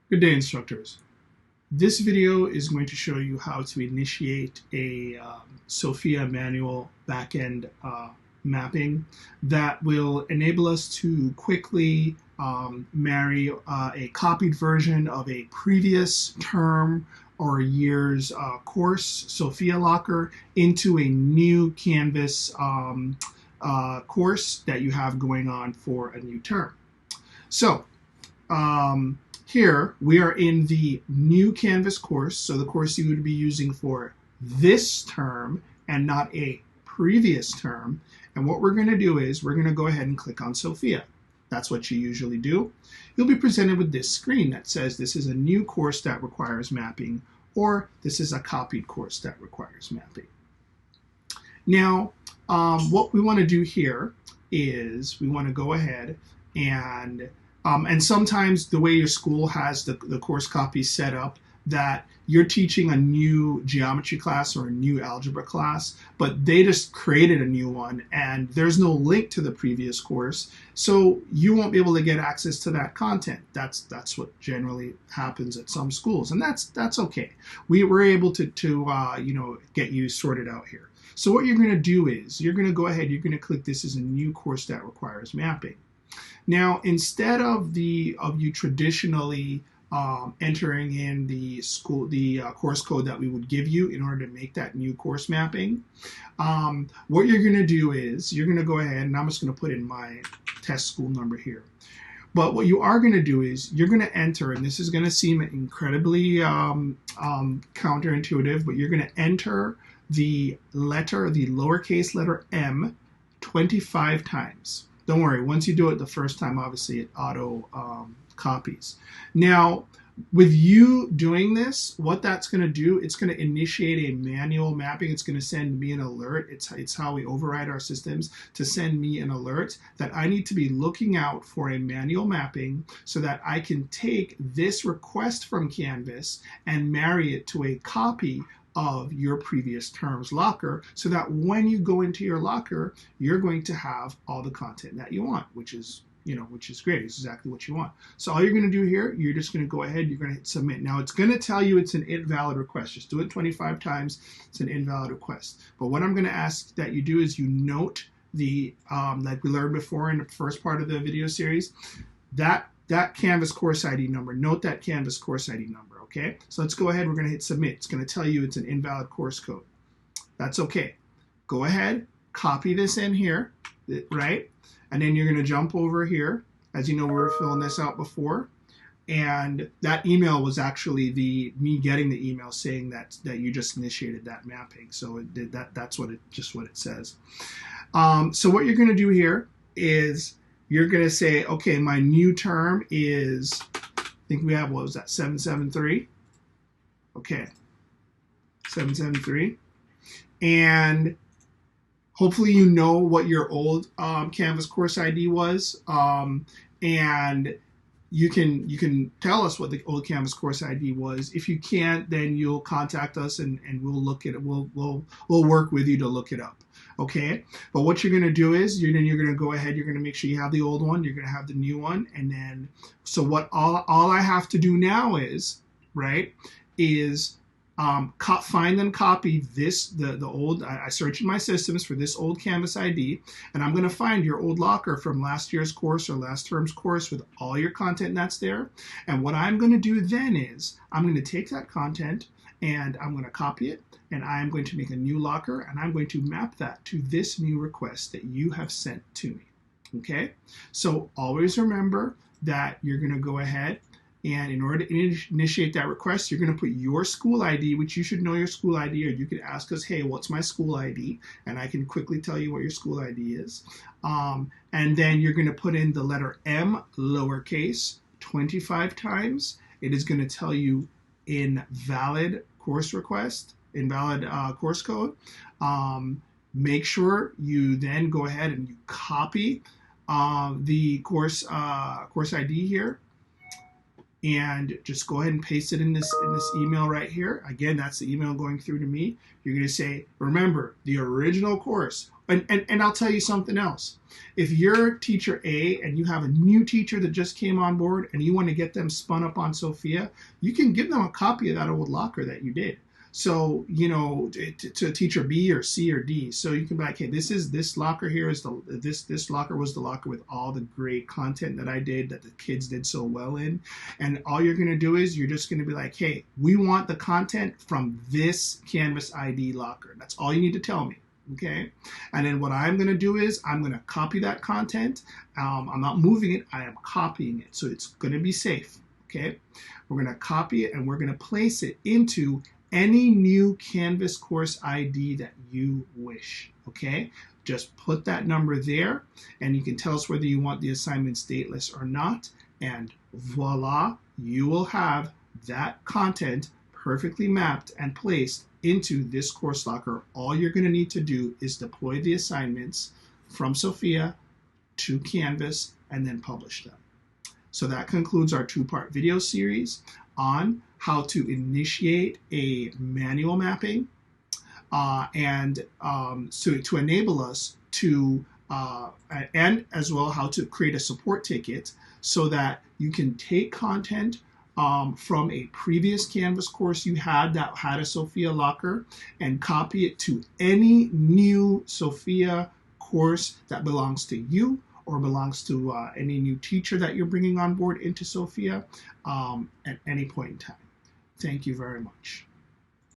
Good day, instructors. This video is going to show you how to initiate a Sofia manual backend mapping that will enable us to quickly marry a copied version of a previous term or year's course, Sofia Locker, into a new Canvas course that you have going on for a new term. So, here we are in the new Canvas course, so the course you would be using for this term and not a previous term. And what we're going to do is we're going to go ahead and click on Sofia. That's what you usually do. You'll be presented with this screen that says this is a new course that requires mapping, or this is a copied course that requires mapping. Now, what we want to do here is we want to go ahead and sometimes the way your school has the course copy set up, that you're teaching a new geometry class or a new algebra class, but they just created a new one and there's no link to the previous course, so you won't be able to get access to that content. That's what generally happens at some schools, and that's okay. We were able to get you sorted out here. So what you're going to do is you're going to go ahead, you're going to click this is a new course that requires mapping. Now, instead of you traditionally entering in the course code that we would give you in order to make that new course mapping, what you're going to do is you're going to go ahead, and I'm just going to put in my test school number here. But what you are going to do is you're going to enter, and this is going to seem incredibly counterintuitive, but you're going to enter the lowercase letter m 25 times. Don't worry, once you do it the first time, obviously it auto copies. Now, with you doing this, what that's going to do, it's going to initiate a manual mapping. It's going to send me an alert. It's how we override our systems to send me an alert that I need to be looking out for a manual mapping so that I can take this request from Canvas and marry it to a copy of your previous term's locker, so that when you go into your locker, you're going to have all the content that you want, which is great. It's exactly what you want. So all you're going to do here, you're just going to go ahead, you're going to hit submit. Now it's going to tell you it's an invalid request. Just do it 25 times. It's an invalid request. But what I'm going to ask that you do is you note the, like we learned before in the first part of the video series, that Canvas course ID number. Note that Canvas course ID number. Okay, so let's go ahead. We're going to hit submit. It's going to tell you it's an invalid course code. That's okay. Go ahead, copy this in here, right? And then you're going to jump over here. As you know, we were filling this out before, and that email was actually me getting the email saying that you just initiated that mapping. So it did that. That's what it says. So what you're going to do here is you're going to say, okay, my new term is, I think we have, what was that, 773? Okay, 773. And hopefully you know what your old Canvas course ID was. And you can tell us what the old Canvas course ID was. If you can't, then you'll contact us and we'll look at it. We'll work with you to look it up. Okay, but what you're going to do is you're going to go ahead, you're going to make sure you have the old one, you're going to have the new one, and then so what all I have to do now is, right, is find and copy this, the old, I search in my systems for this old Canvas ID, and I'm going to find your old locker from last year's course or last term's course with all your content that's there. And what I'm going to do then is I'm going to take that content and I'm going to copy it, and I'm going to make a new locker, and I'm going to map that to this new request that you have sent to me. Okay, so always remember that you're going to go ahead, and in order to initiate that request, you're going to put your school ID, which you should know your school ID, or you could ask us, hey, what's my school ID? And I can quickly tell you what your school ID is. And then you're going to put in the letter M, lowercase, 25 times. It is going to tell you invalid course request, invalid course code. Make sure you then go ahead and you copy the course ID here, and just go ahead and paste it in this email right here. Again, that's the email going through to me. You're going to say, remember, the original course And I'll tell you something else. If you're teacher A and you have a new teacher that just came on board and you want to get them spun up on Sophia, you can give them a copy of that old locker that you did. So, to teacher B or C or D. So you can be like, hey, this locker here is this locker was the locker with all the great content that I did, that the kids did so well in. And all you're gonna do is you're just gonna be like, hey, we want the content from this Canvas ID locker. That's all you need to tell me. Okay, and then what I'm going to do is I'm going to copy that content. I'm not moving it, I am copying it, so it's going to be safe. Okay, we're going to copy it and we're going to place it into any new Canvas course ID that you wish. Okay, just put that number there and you can tell us whether you want the assignment stateless or not, and voila, you will have that content perfectly mapped and placed into this course locker. All you're going to need to do is deploy the assignments from Sophia to Canvas and then publish them. So that concludes our two-part video series on how to initiate a manual mapping to enable us to and as well how to create a support ticket so that you can take content from a previous Canvas course you had that had a Sophia locker and copy it to any new Sophia course that belongs to you or belongs to any new teacher that you're bringing on board into Sophia at any point in time. Thank you very much.